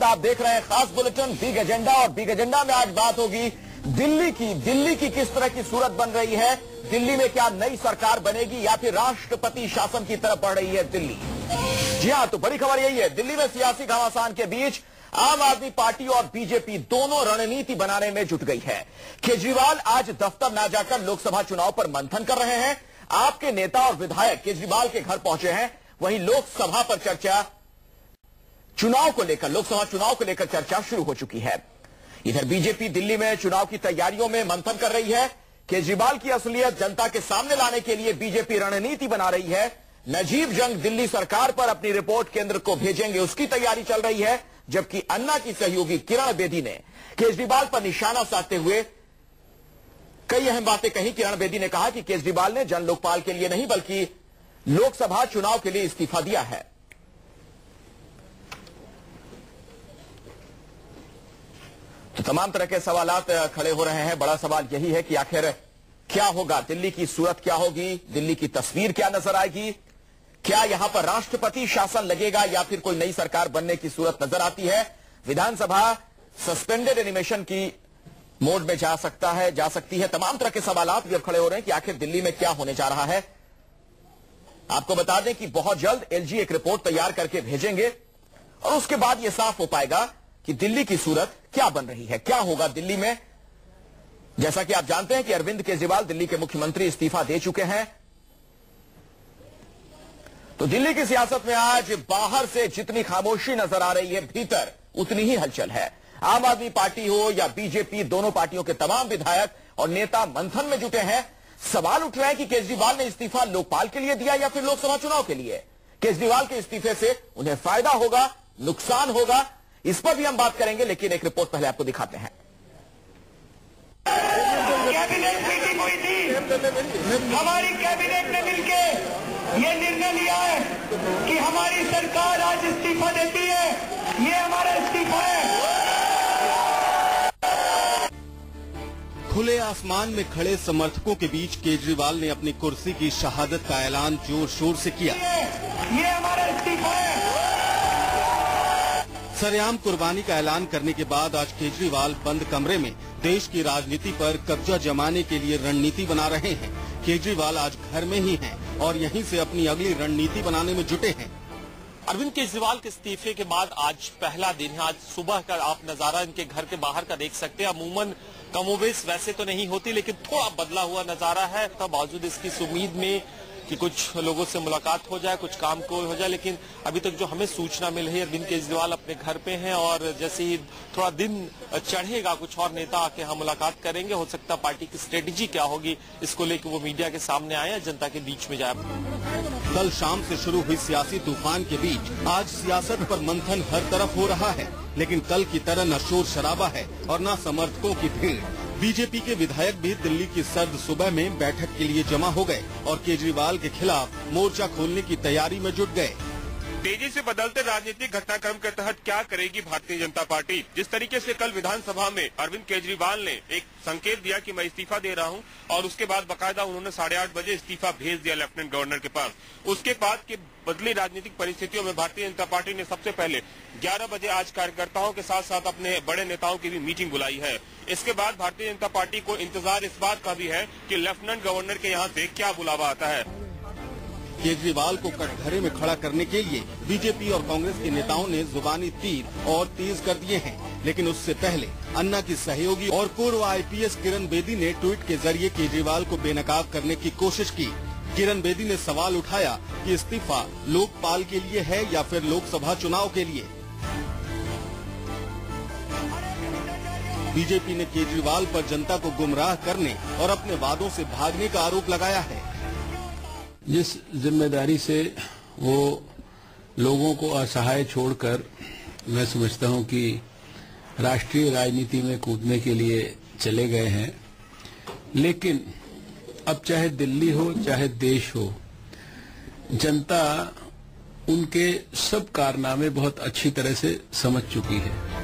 आदाब, आप देख रहे हैं खास बुलेटिन बिग एजेंडा। और बिग एजेंडा में आज बात होगी दिल्ली की किस तरह की सूरत बन रही है। दिल्ली में क्या नई सरकार बनेगी या फिर राष्ट्रपति शासन की तरफ बढ़ रही है दिल्ली? जी हां, तो बड़ी खबर यही है, दिल्ली में सियासी घमासान के बीच आम आदमी पार्टी और बीजेपी दोनों रणनीति बनाने में जुट गई है। केजरीवाल आज दफ्तर न जाकर लोकसभा चुनाव पर मंथन कर रहे हैं। आपके नेता और विधायक केजरीवाल के घर पहुंचे हैं। वहीं लोकसभा पर चर्चा लोकसभा चुनाव को लेकर चर्चा शुरू हो चुकी है। इधर बीजेपी दिल्ली में चुनाव की तैयारियों में मंथन कर रही है। केजरीवाल की असलियत जनता के सामने लाने के लिए बीजेपी रणनीति बना रही है। नजीब जंग दिल्ली सरकार पर अपनी रिपोर्ट केंद्र को भेजेंगे, उसकी तैयारी चल रही है। जबकि अन्ना की सहयोगी किरण बेदी ने केजरीवाल पर निशाना साधते हुए कई अहम बातें कही। किरण बेदी ने कहा कि केजरीवाल ने जन लोकपाल के लिए नहीं बल्कि लोकसभा चुनाव के लिए इस्तीफा दिया है। तो तमाम तरह के सवालात खड़े हो रहे हैं। बड़ा सवाल यही है कि आखिर क्या होगा, दिल्ली की सूरत क्या होगी, दिल्ली की तस्वीर क्या नजर आएगी, क्या यहां पर राष्ट्रपति शासन लगेगा या फिर कोई नई सरकार बनने की सूरत नजर आती है। विधानसभा सस्पेंडेड एनिमेशन की मोड में जा सकती है। तमाम तरह के सवालात जब खड़े हो रहे हैं कि आखिर दिल्ली में क्या होने जा रहा है। आपको बता दें कि बहुत जल्द एलजी एक रिपोर्ट तैयार करके भेजेंगे और उसके बाद यह साफ हो पाएगा कि दिल्ली की सूरत क्या बन रही है, क्या होगा दिल्ली में। जैसा कि आप जानते हैं कि अरविंद केजरीवाल दिल्ली के मुख्यमंत्री इस्तीफा दे चुके हैं। तो दिल्ली की सियासत में आज बाहर से जितनी खामोशी नजर आ रही है, भीतर उतनी ही हलचल है। आम आदमी पार्टी हो या बीजेपी, दोनों पार्टियों के तमाम विधायक और नेता मंथन में जुटे हैं। सवाल उठ रहे हैं कि केजरीवाल ने इस्तीफा लोकपाल के लिए दिया या फिर लोकसभा चुनाव के लिए। केजरीवाल के इस्तीफे से उन्हें फायदा होगा, नुकसान होगा, इस पर भी हम बात करेंगे। लेकिन एक रिपोर्ट पहले आपको दिखाते हैं। कैबिनेट मीटिंग हुई थी, हमारी कैबिनेट ने मिलकर ये निर्णय लिया है कि हमारी सरकार आज इस्तीफा देती है। ये हमारा इस्तीफा है। खुले आसमान में खड़े समर्थकों के बीच केजरीवाल ने अपनी कुर्सी की शहादत का ऐलान जोर शोर से किया। ये हमारा इस्तीफा है। सरेआम कुर्बानी का ऐलान करने के बाद आज केजरीवाल बंद कमरे में देश की राजनीति पर कब्जा जमाने के लिए रणनीति बना रहे हैं। केजरीवाल आज घर में ही हैं और यहीं से अपनी अगली रणनीति बनाने में जुटे हैं। अरविंद केजरीवाल के इस्तीफे के बाद आज पहला दिन है। आज सुबह का आप नजारा इनके घर के बाहर का देख सकते हैं। अमूमन कमोबेश वैसे तो नहीं होती, लेकिन थोड़ा बदला हुआ नजारा है। तब बावजूद इसकी उम्मीद में कि कुछ लोगों से मुलाकात हो जाए, कुछ काम को हो जाए, लेकिन अभी तक जो हमें सूचना मिल रही है, अरविंद केजरीवाल अपने घर पे हैं और जैसे ही थोड़ा दिन चढ़ेगा कुछ और नेता आके यहाँ मुलाकात करेंगे। हो सकता पार्टी की स्ट्रेटेजी क्या होगी इसको लेकर वो मीडिया के सामने आए, जनता के बीच में जाए। कल शाम से शुरू हुई सियासी तूफान के बीच आज सियासत पर मंथन हर तरफ हो रहा है। लेकिन कल की तरह न शोर शराबा है और न समर्थकों की भीड़। बीजेपी के विधायक भी दिल्ली की सर्द सुबह में बैठक के लिए जमा हो गए और केजरीवाल के खिलाफ मोर्चा खोलने की तैयारी में जुट गए। तेजी से बदलते राजनीतिक घटनाक्रम के तहत क्या करेगी भारतीय जनता पार्टी? जिस तरीके से कल विधानसभा में अरविंद केजरीवाल ने एक संकेत दिया कि मैं इस्तीफा दे रहा हूं और उसके बाद बकायदा उन्होंने 8:30 बजे इस्तीफा भेज दिया लेफ्टिनेंट गवर्नर के पास। उसके बाद की बदली राजनीतिक परिस्थितियों में भारतीय जनता पार्टी ने सबसे पहले 11 बजे आज कार्यकर्ताओं के साथ साथ अपने बड़े नेताओं की भी मीटिंग बुलाई है। इसके बाद भारतीय जनता पार्टी को इंतजार इस बात का भी है कि लेफ्टिनेंट गवर्नर के यहाँ से क्या बुलावा आता है। केजरीवाल को कटघरे में खड़ा करने के लिए बीजेपी और कांग्रेस के नेताओं ने जुबानी तीर और तेज कर दिए हैं। लेकिन उससे पहले अन्ना की सहयोगी और पूर्व आईपीएस किरण बेदी ने ट्वीट के जरिए केजरीवाल को बेनकाब करने की कोशिश की। किरण बेदी ने सवाल उठाया कि इस्तीफा लोकपाल के लिए है या फिर लोकसभा चुनाव के लिए। बीजेपी ने केजरीवाल पर जनता को गुमराह करने और अपने वादों से भागने का आरोप लगाया है। जिस जिम्मेदारी से वो लोगों को असहाय छोड़कर मैं समझता हूं कि राष्ट्रीय राजनीति में कूदने के लिए चले गए हैं, लेकिन अब चाहे दिल्ली हो चाहे देश हो, जनता उनके सब कारनामे बहुत अच्छी तरह से समझ चुकी है।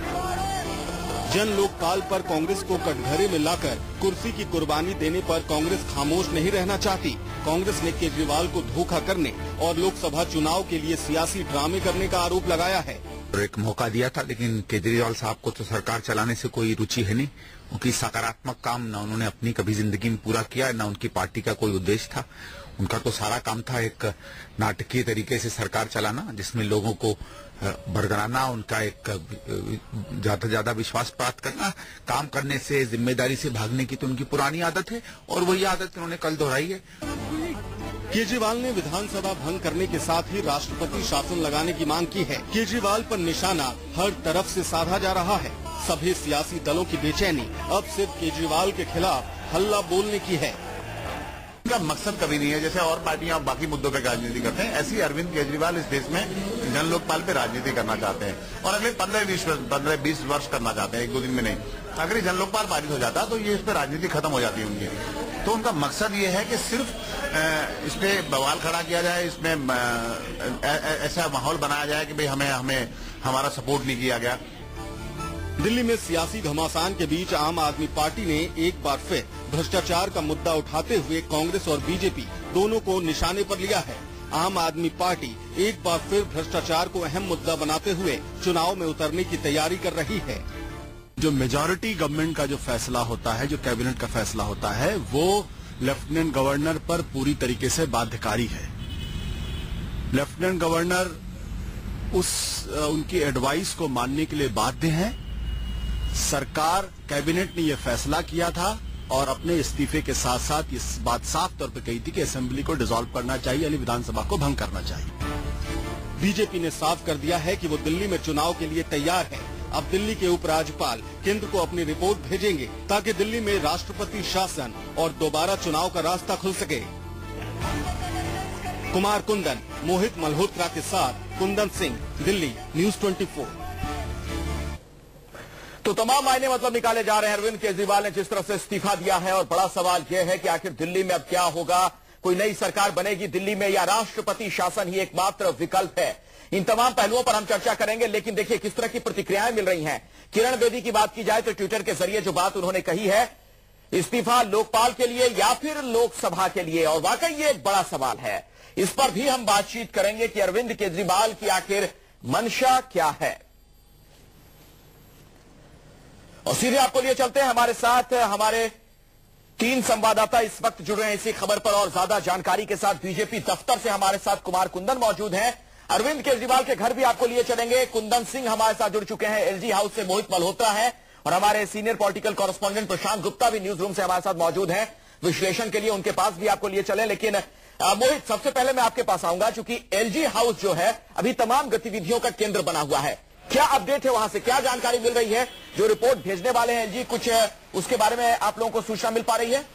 जन लोकपाल पर कांग्रेस को कटघरे में लाकर कुर्सी की कुर्बानी देने पर कांग्रेस खामोश नहीं रहना चाहती। कांग्रेस ने केजरीवाल को धोखा करने और लोकसभा चुनाव के लिए सियासी ड्रामे करने का आरोप लगाया है। और एक मौका दिया था, लेकिन केजरीवाल साहब को तो सरकार चलाने से कोई रुचि है नहीं, क्योंकि सकारात्मक काम न उन्होंने अपनी कभी जिंदगी में पूरा किया, न उनकी पार्टी का कोई उद्देश्य था। उनका तो सारा काम था एक नाटकीय तरीके से सरकार चलाना, जिसमें लोगों को बरगराना, उनका एक ज्यादा से ज्यादा विश्वास प्राप्त करना, काम करने से, जिम्मेदारी से भागने की तो उनकी पुरानी आदत है और वही आदत उन्होंने कल दोहराई है। केजरीवाल ने विधानसभा भंग करने के साथ ही राष्ट्रपति शासन लगाने की मांग की है। केजरीवाल पर निशाना हर तरफ से साधा जा रहा है। सभी सियासी दलों की बेचैनी अब सिर्फ केजरीवाल के खिलाफ हल्ला बोलने की है। उनका मकसद कभी नहीं है, जैसे और पार्टियां बाकी मुद्दों पे राजनीति करते हैं, ऐसी अरविंद केजरीवाल इस देश में जन लोकपाल पे राजनीति करना चाहते हैं और अगले 15-20 वर्ष करना चाहते हैं, 1-2 दिन में नहीं। अगर ये जन लोकपाल पारित हो जाता तो ये इस पे राजनीति खत्म हो जाती है उनकी। तो उनका मकसद ये है कि सिर्फ इस पे बवाल खड़ा किया जाए, इसमें ऐसा माहौल बनाया जाए कि भाई हमें हमारा सपोर्ट नहीं किया गया। दिल्ली में सियासी घमासान के बीच आम आदमी पार्टी ने एक बार फिर भ्रष्टाचार का मुद्दा उठाते हुए कांग्रेस और बीजेपी दोनों को निशाने पर लिया है। आम आदमी पार्टी एक बार फिर भ्रष्टाचार को अहम मुद्दा बनाते हुए चुनाव में उतरने की तैयारी कर रही है। जो मेजॉरिटी गवर्नमेंट का जो फैसला होता है, जो कैबिनेट का फैसला होता है, वो लेफ्टिनेंट गवर्नर पर पूरी तरीके से बाध्यकारी है। लेफ्टिनेंट गवर्नर उनकी एडवाइस को मानने के लिए बाध्य हैं। सरकार, कैबिनेट ने यह फैसला किया था और अपने इस्तीफे के साथ साथ इस बात साफ तौर पर कही थी कि असेंबली को डिसॉल्व करना चाहिए, यानी विधानसभा को भंग करना चाहिए। बीजेपी ने साफ कर दिया है कि वो दिल्ली में चुनाव के लिए तैयार है। अब दिल्ली के उपराज्यपाल केंद्र को अपनी रिपोर्ट भेजेंगे ताकि दिल्ली में राष्ट्रपति शासन और दोबारा चुनाव का रास्ता खुल सके। कुमार कुंदन, मोहित मल्होत्रा के साथ कुंदन सिंह, दिल्ली, न्यूज़ 24। तो तमाम मायने मतलब निकाले जा रहे हैं। अरविंद केजरीवाल ने जिस तरह से इस्तीफा दिया है और बड़ा सवाल यह है कि आखिर दिल्ली में अब क्या होगा, कोई नई सरकार बनेगी दिल्ली में या राष्ट्रपति शासन ही एकमात्र विकल्प है। इन तमाम पहलुओं पर हम चर्चा करेंगे, लेकिन देखिए किस तरह की प्रतिक्रियाएं मिल रही हैं। किरण बेदी की बात की जाए तो ट्विटर के जरिए जो बात उन्होंने कही है, इस्तीफा लोकपाल के लिए या फिर लोकसभा के लिए, और वाकई ये एक बड़ा सवाल है। इस पर भी हम बातचीत करेंगे कि अरविंद केजरीवाल की आखिर मंशा क्या है। और सीधे आपको लिए चलते हैं, हमारे साथ हमारे 3 संवाददाता इस वक्त जुड़ रहे हैं इसी खबर पर और ज्यादा जानकारी के साथ। बीजेपी दफ्तर से हमारे साथ कुमार कुंदन मौजूद हैं। अरविंद केजरीवाल के घर भी आपको लिए चलेंगे। कुंदन सिंह हमारे साथ जुड़ चुके हैं, एलजी हाउस से मोहित मल्होत्रा है और हमारे सीनियर पॉलिटिकल कॉरेस्पॉन्डेंट प्रशांत गुप्ता भी न्यूज रूम से हमारे साथ मौजूद हैं विश्लेषण के लिए। उनके पास भी आपको लिए चले। लेकिन मोहित, सबसे पहले मैं आपके पास आऊंगा, चूंकि एलजी हाउस जो है अभी तमाम गतिविधियों का केंद्र बना हुआ है। क्या अपडेट है वहां से, क्या जानकारी मिल रही है? जो रिपोर्ट भेजने वाले हैं एलजी, कुछ उसके बारे में आप लोगों को सूचना मिल पा रही है?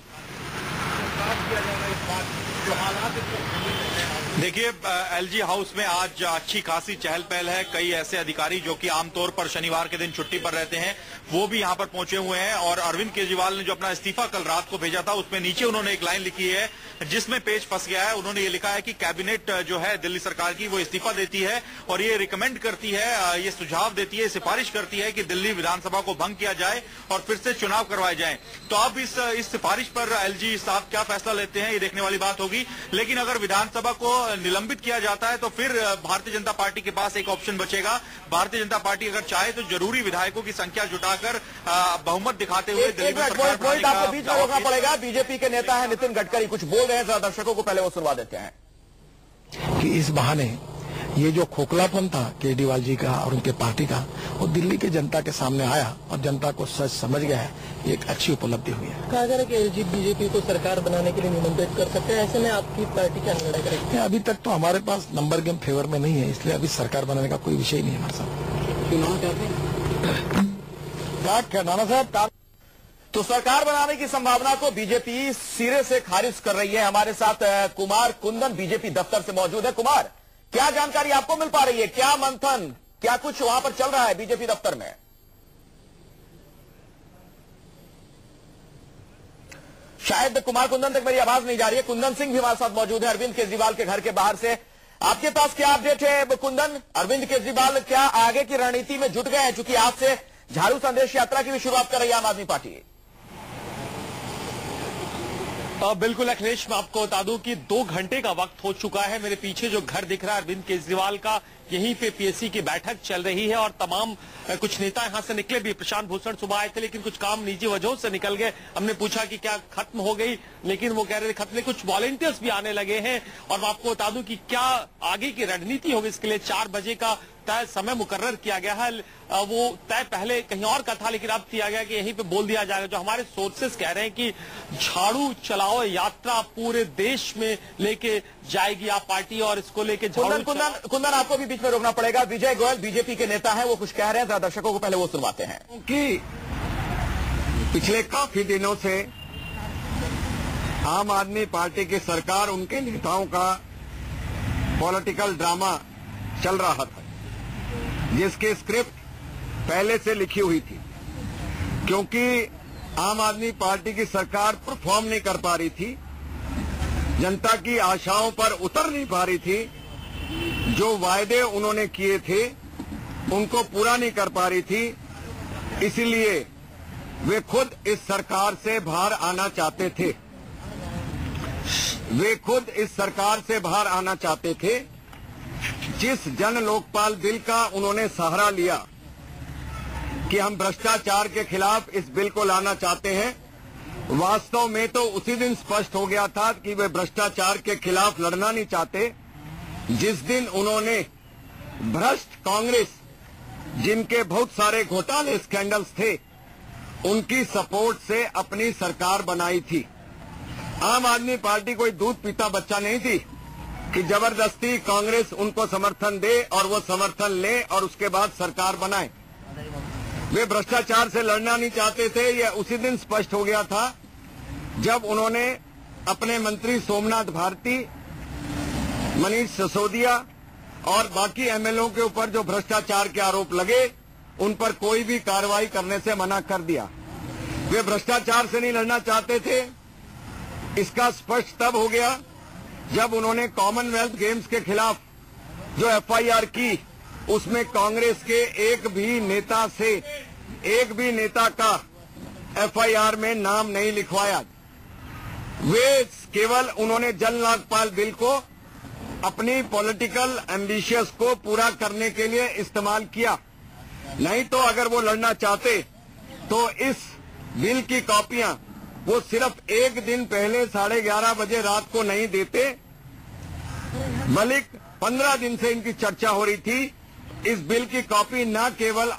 देखिए, एलजी हाउस में आज अच्छी खासी चहल पहल है। कई ऐसे अधिकारी जो कि आमतौर पर शनिवार के दिन छुट्टी पर रहते हैं, वो भी यहां पर पहुंचे हुए हैं। और अरविंद केजरीवाल ने जो अपना इस्तीफा कल रात को भेजा था, उसमें नीचे उन्होंने एक लाइन लिखी है जिसमें पेज फंस गया है। उन्होंने ये लिखा है कि कैबिनेट जो है दिल्ली सरकार की, वो इस्तीफा देती है और ये रिकमेंड करती है, ये सुझाव देती है, सिफारिश करती है कि दिल्ली विधानसभा को भंग किया जाए और फिर से चुनाव करवाए जाए। तो अब इस सिफारिश पर एलजी साहब क्या फैसला लेते हैं, ये देखने वाली बात होगी। लेकिन अगर विधानसभा को निलंबित किया जाता है तो फिर भारतीय जनता पार्टी के पास एक ऑप्शन बचेगा। भारतीय जनता पार्टी अगर चाहे तो जरूरी विधायकों की संख्या जुटाकर बहुमत दिखाते हुए दिल्ली में सरकार बनाने का आपको बीच में रोकना पड़ेगा। बीजेपी के नेता है नितिन गडकरी, कुछ बोल रहे हैं, जरा दर्शकों को पहले वो सुनवा देते हैं। कि इस बहाने ये जो खोखलापन था केजरीवाल जी का और उनके पार्टी का, वो दिल्ली की जनता के सामने आया और जनता को सच समझ गया है। ये एक अच्छी उपलब्धि हुई है। कहा जा रहा है कि एलजी बीजेपी को सरकार बनाने के लिए निमंत्रित कर सकते हैं, ऐसे में आपकी पार्टी क्या निर्णय करेगी? अभी तक तो हमारे पास नंबर गेम फेवर में नहीं है, इसलिए अभी सरकार बनाने का कोई विषय नहीं है हमारे साथ। चुनाव चाहते हैं क्या नाना साहब? तो सरकार बनाने की संभावना को बीजेपी सिरे से खारिज कर रही है। हमारे साथ कुमार कुंदन बीजेपी दफ्तर से मौजूद है। कुमार, क्या जानकारी आपको मिल पा रही है? क्या मंथन, क्या कुछ वहां पर चल रहा है बीजेपी दफ्तर में? शायद कुमार कुंदन तक मेरी आवाज नहीं जा रही है। कुंदन सिंह भी हमारे साथ मौजूद है अरविंद केजरीवाल के घर के बाहर से। आपके पास क्या अपडेट है कुंदन? अरविंद केजरीवाल क्या आगे की रणनीति में जुट गए हैं, चूंकि आज से झाड़ू संदेश यात्रा की भी शुरुआत कर रही है आम आदमी पार्टी? बिल्कुल अखिलेश, मैं आपको बता दूं कि 2 घंटे का वक्त हो चुका है। मेरे पीछे जो घर दिख रहा है अरविंद केजरीवाल का, यहीं पे पीएससी की बैठक चल रही है और तमाम कुछ नेता यहां से निकले भी। प्रशांत भूषण सुबह आए थे लेकिन कुछ काम निजी वजहों से निकल गए। हमने पूछा कि क्या खत्म हो गई, लेकिन वो कह रहे थे खत्म। कुछ वॉलंटियर्स भी आने लगे हैं और मैं आपको बता दूं कि क्या आगे की रणनीति होगी इसके लिए 4 बजे का तय समय मुकर्रर किया गया है। वो तय पहले कहीं और का था लेकिन अब किया गया कि यहीं पे बोल दिया जाएगा। जो हमारे सोर्सेस कह रहे हैं कि झाड़ू चलाओ यात्रा पूरे देश में लेके जाएगी आप पार्टी और इसको लेके कुंदन आपको भी बीच में रोकना पड़ेगा। विजय गोयल बीजेपी के नेता हैं, वो कुछ कह रहे हैं, दर्शकों को पहले वो सुनवाते हैं। कि पिछले काफी दिनों से आम आदमी पार्टी की सरकार, उनके नेताओं का पॉलिटिकल ड्रामा चल रहा था जिसकी स्क्रिप्ट पहले से लिखी हुई थी। क्योंकि आम आदमी पार्टी की सरकार परफॉर्म नहीं कर पा रही थी, जनता की आशाओं पर उतर नहीं पा रही थी, जो वायदे उन्होंने किए थे उनको पूरा नहीं कर पा रही थी, इसलिए वे खुद इस सरकार से बाहर आना चाहते थे। वे खुद इस सरकार से बाहर आना चाहते थे। जिस जन लोकपाल बिल का उन्होंने सहारा लिया कि हम भ्रष्टाचार के खिलाफ इस बिल को लाना चाहते हैं, वास्तव में तो उसी दिन स्पष्ट हो गया था कि वे भ्रष्टाचार के खिलाफ लड़ना नहीं चाहते जिस दिन उन्होंने भ्रष्ट कांग्रेस, जिनके बहुत सारे घोटाले स्कैंडल्स थे, उनकी सपोर्ट से अपनी सरकार बनाई थी। आम आदमी पार्टी कोई दूध पीता बच्चा नहीं थी कि जबरदस्ती कांग्रेस उनको समर्थन दे और वो समर्थन ले और उसके बाद सरकार बनाए। वे भ्रष्टाचार से लड़ना नहीं चाहते थे, यह उसी दिन स्पष्ट हो गया था जब उन्होंने अपने मंत्री सोमनाथ भारती, मनीष सिसोदिया और बाकी एमएलओ के ऊपर जो भ्रष्टाचार के आरोप लगे उन पर कोई भी कार्रवाई करने से मना कर दिया। वे भ्रष्टाचार से नहीं लड़ना चाहते थे, इसका स्पष्ट तब हो गया जब उन्होंने कॉमनवेल्थ गेम्स के खिलाफ जो एफआईआर की, उसमें कांग्रेस के एक भी नेता का एफआईआर में नाम नहीं लिखवाया। वे केवल उन्होंने जन लोकपाल बिल को अपनी पॉलिटिकल एम्बिशियस को पूरा करने के लिए इस्तेमाल किया। नहीं तो अगर वो लड़ना चाहते तो इस बिल की कॉपियां वो सिर्फ एक दिन पहले 11:30 बजे रात को नहीं देते, बल्कि 15 दिन से इनकी चर्चा हो रही थी। इस बिल की कॉपी न केवल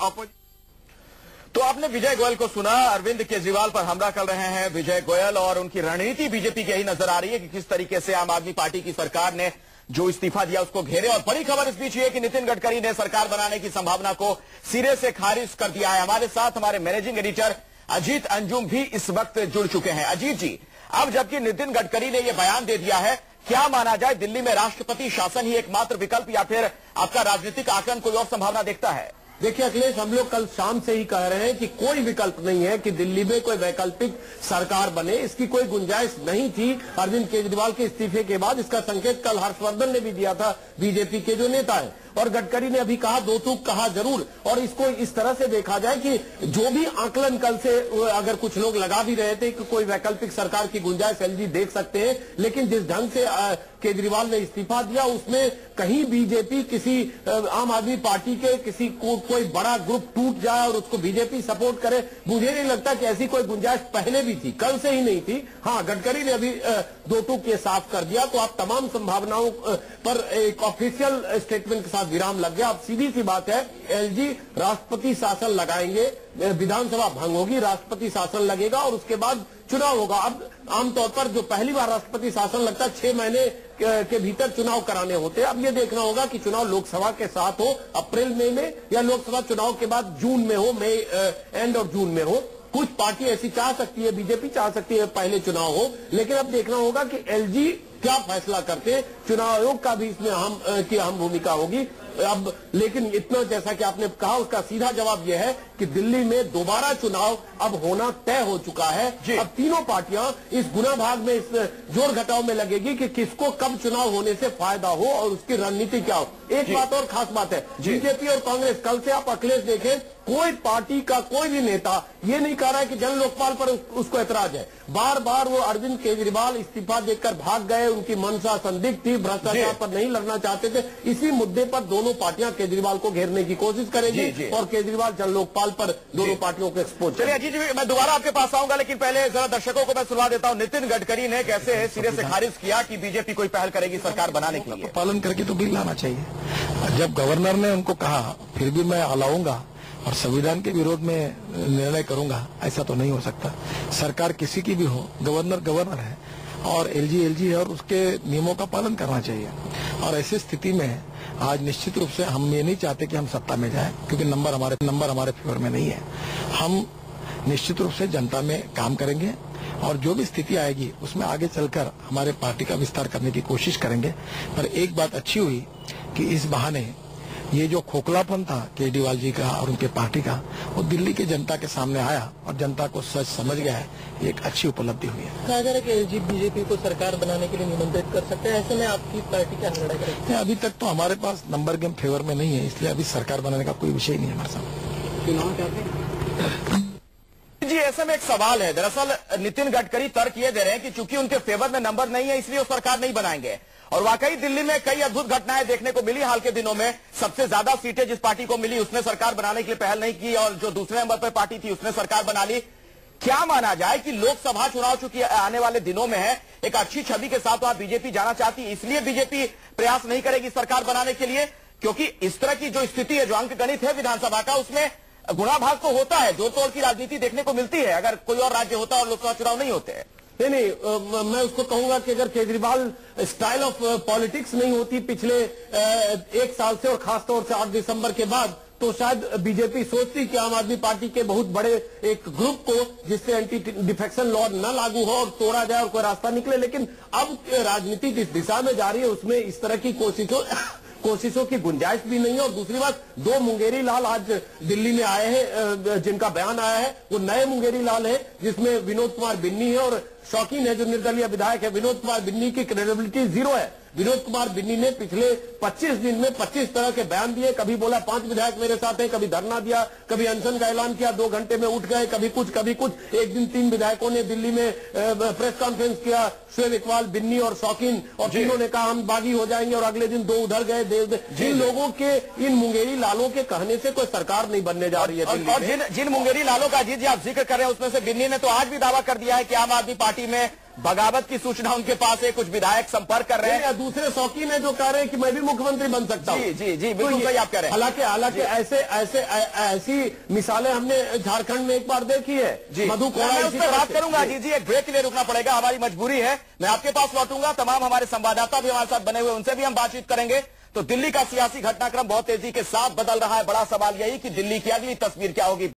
तो आपने विजय गोयल को सुना, अरविंद केजरीवाल पर हमला कर रहे हैं विजय गोयल और उनकी रणनीति बीजेपी की यही नजर आ रही है कि किस तरीके से आम आदमी पार्टी की सरकार ने जो इस्तीफा दिया उसको घेरे। और बड़ी खबर इस बीच ये कि नितिन गडकरी ने सरकार बनाने की संभावना को सिरे से खारिज कर दिया है। हमारे साथ हमारे मैनेजिंग एडिटर अजीत अंजुम भी इस वक्त जुड़ चुके हैं। अजीत जी, अब जबकि नितिन गडकरी ने यह बयान दे दिया है, क्या माना जाए, दिल्ली में राष्ट्रपति शासन ही एकमात्र विकल्प या फिर आपका राजनीतिक आकलन कोई और संभावना देखता है? देखिए अखिलेश, हम लोग कल शाम से ही कह रहे हैं कि कोई विकल्प नहीं है कि दिल्ली में कोई वैकल्पिक सरकार बने, इसकी कोई गुंजाइश नहीं थी अरविंद केजरीवाल के इस्तीफे के बाद। इसका संकेत कल हर्षवर्धन ने भी दिया था, बीजेपी के जो नेता है, और गडकरी ने अभी कहा, दो टूक कहा जरूर। और इसको इस तरह से देखा जाए कि जो भी आकलन कल से अगर कुछ लोग लगा भी रहे थे कि कोई वैकल्पिक सरकार की गुंजाइश एलजी देख सकते हैं, लेकिन जिस ढंग से केजरीवाल ने इस्तीफा दिया उसमें कहीं बीजेपी किसी आम आदमी पार्टी के किसी कोई बड़ा ग्रुप टूट जाए और उसको बीजेपी सपोर्ट करे, मुझे नहीं लगता कि ऐसी कोई गुंजाइश पहले भी थी, कल से ही नहीं थी। हाँ, गडकरी ने अभी दो टूक ये साफ कर दिया, तो आप तमाम संभावनाओं पर एक ऑफिशियल स्टेटमेंट के साथ विराम लग गया। अब सीधी सी बात है, एलजी राष्ट्रपति शासन लगाएंगे, विधानसभा भंग होगी, राष्ट्रपति शासन लगेगा और उसके बाद चुनाव होगा। अब आमतौर पर जो पहली बार राष्ट्रपति शासन लगता है 6 महीने के भीतर चुनाव कराने होते हैं। अब ये देखना होगा कि चुनाव लोकसभा के साथ हो अप्रैल मई में या लोकसभा चुनाव के बाद जून में हो, मई एंड और जून में हो। कुछ पार्टी ऐसी चाह सकती है, बीजेपी चाह सकती है पहले चुनाव हो, लेकिन अब देखना होगा कि एलजी क्या फैसला करते हैं। चुनाव आयोग का भी इसमें अहम भूमिका होगी। अब लेकिन इतना जैसा कि आपने कहा, उसका सीधा जवाब यह है कि दिल्ली में दोबारा चुनाव अब होना तय हो चुका है। अब तीनों पार्टियां इस गुना भाग में, इस जोड़ घटाव में लगेगी कि किसको कब चुनाव होने से फायदा हो और उसकी रणनीति क्या हो। एक बात और खास बात है, बीजेपी और कांग्रेस, कल से आप अखिलेश देखें, कोई पार्टी का कोई भी नेता ये नहीं कह रहा है कि जन लोकपाल पर उसको ऐतराज है। बार बार वो अरविंद केजरीवाल इस्तीफा देकर भाग गए, उनकी मंशा संदिग्ध थी, भ्रष्टाचार पर नहीं लड़ना चाहते थे। इसी मुद्दे पर दोनों पार्टियां केजरीवाल को घेरने की कोशिश करेगी और केजरीवाल जन लोकपाल पर दोनों पार्टियों को एक्सपोज। चलिए अजीत जी, मैं दोबारा आपके पास आऊंगा, लेकिन पहले जरा दर्शकों को मैं सुना देता हूं। नितिन गडकरी ने कैसे सिरे से खारिज किया कि बीजेपी कोई पहल करेगी सरकार बनाने के लिए। पालन करके तो बिल लाना चाहिए। जब गवर्नर ने उनको कहा फिर भी मैं लाऊंगा और संविधान के विरोध में निर्णय करूंगा, ऐसा तो नहीं हो सकता। सरकार किसी की भी हो, गवर्नर गवर्नर है और एलजी है और उसके नियमों का पालन करना चाहिए। और ऐसी स्थिति में आज निश्चित रूप से हम ये नहीं चाहते कि हम सत्ता में जाएं, क्योंकि नंबर हमारे फेवर में नहीं है। हम निश्चित रूप से जनता में काम करेंगे और जो भी स्थिति आएगी उसमें आगे चलकर हमारे पार्टी का विस्तार करने की कोशिश करेंगे। पर एक बात अच्छी हुई कि इस बहाने ये जो खोखलापन था केजरीवाल जी का और उनके पार्टी का, वो दिल्ली की जनता के सामने आया और जनता को सच समझ गया है। ये एक अच्छी उपलब्धि हुई है। कहा जा रहा है कि एलजी बीजेपी को सरकार बनाने के लिए निमंत्रित कर सकते हैं, ऐसे में आपकी पार्टी क्या निर्णय करेगी? अभी तक तो हमारे पास नंबर गेम फेवर में नहीं है, इसलिए अभी सरकार बनाने का कोई विषय नहीं है हमारे साथ। चुनाव चाहते जी, ऐसे में एक सवाल है। दरअसल नितिन गडकरी तर्क ये दे रहे हैं कि चूंकि उनके फेवर में नंबर नहीं है इसलिए वो सरकार नहीं बनाएंगे। और वाकई दिल्ली में कई अद्भुत घटनाएं देखने को मिली हाल के दिनों में। सबसे ज्यादा सीटें जिस पार्टी को मिली उसने सरकार बनाने के लिए पहल नहीं की और जो दूसरे नंबर पर पार्टी थी उसने सरकार बना ली। क्या माना जाए कि लोकसभा चुनाव चूंकि आने वाले दिनों में है, एक अच्छी छवि के साथ वहां बीजेपी जाना चाहती, इसलिए बीजेपी प्रयास नहीं करेगी सरकार बनाने के लिए, क्योंकि इस तरह की जो स्थिति है, जो अंक गणित है विधानसभा का, उसमें गुणा भाग तो होता है, जोड़ तोड़ की राजनीति देखने को मिलती है। अगर कोई और राज्य होता और लोकसभा चुनाव नहीं होते हैं। नहीं, मैं उसको कहूंगा कि अगर केजरीवाल स्टाइल ऑफ पॉलिटिक्स नहीं होती पिछले एक साल से और खासतौर से 8 दिसंबर के बाद, तो शायद बीजेपी सोचती कि आम आदमी पार्टी के बहुत बड़े एक ग्रुप को, जिससे एंटी डिफेक्शन लॉ न लागू हो और तोड़ा जाए और कोई रास्ता निकले। लेकिन अब राजनीति जिस दिशा में जा रही है उसमें इस तरह की कोशिशों की गुंजाइश भी नहीं है। और दूसरी बात, 2 मुंगेरी लाल आज दिल्ली में आए हैं, जिनका बयान आया है वो नए मुंगेरी लाल है, जिसमें विनोद कुमार बिन्नी है और शौकीन है जो निर्दलीय विधायक है। विनोद कुमार बिन्नी की क्रेडिबिलिटी 0 है। विनोद कुमार बिन्नी ने पिछले 25 दिन में 25 तरह के बयान दिए। कभी बोला 5 विधायक मेरे साथ हैं, कभी धरना दिया, कभी अनशन का ऐलान किया, 2 घंटे में उठ गए, कभी कुछ। एक दिन 3 विधायकों ने दिल्ली में प्रेस कॉन्फ्रेंस किया, शोएब इकबाल, बिन्नी और शौकीन, और तीनों ने कहा हम बागी हो जाएंगे, और अगले दिन 2 उधर गए। जिन लोगों के, इन मुंगेरी लालों के कहने से कोई सरकार नहीं बनने जा रही है। और जिन मुंगेरी लालों का अजीत जी आप जिक्र कर रहे हैं, उसमें से बिन्नी ने तो आज भी दावा कर दिया है कि आम आदमी पार्टी में बगावत की सूचना उनके पास है, कुछ विधायक संपर्क कर रहे हैं। दूसरे शौकीन है जो कह रहे हैं कि मैं भी मुख्यमंत्री बन सकता हूं। जी बिल्कुल सही आप कह रहे हैं। हालांकि ऐसी मिसालें हमने झारखंड में एक बार देखी है। मधु मैं उस पर बात करूंगा अजीत जी, एक ब्रेक के लिए रुकना पड़ेगा, हमारी मजबूरी है। मैं आपके पास लौटूंगा, तमाम हमारे संवाददाता भी हमारे साथ बने हुए, उनसे भी हम बातचीत करेंगे। तो दिल्ली का सियासी घटनाक्रम बहुत तेजी के साथ बदल रहा है। बड़ा सवाल यही कि दिल्ली की अगली तस्वीर क्या होगी।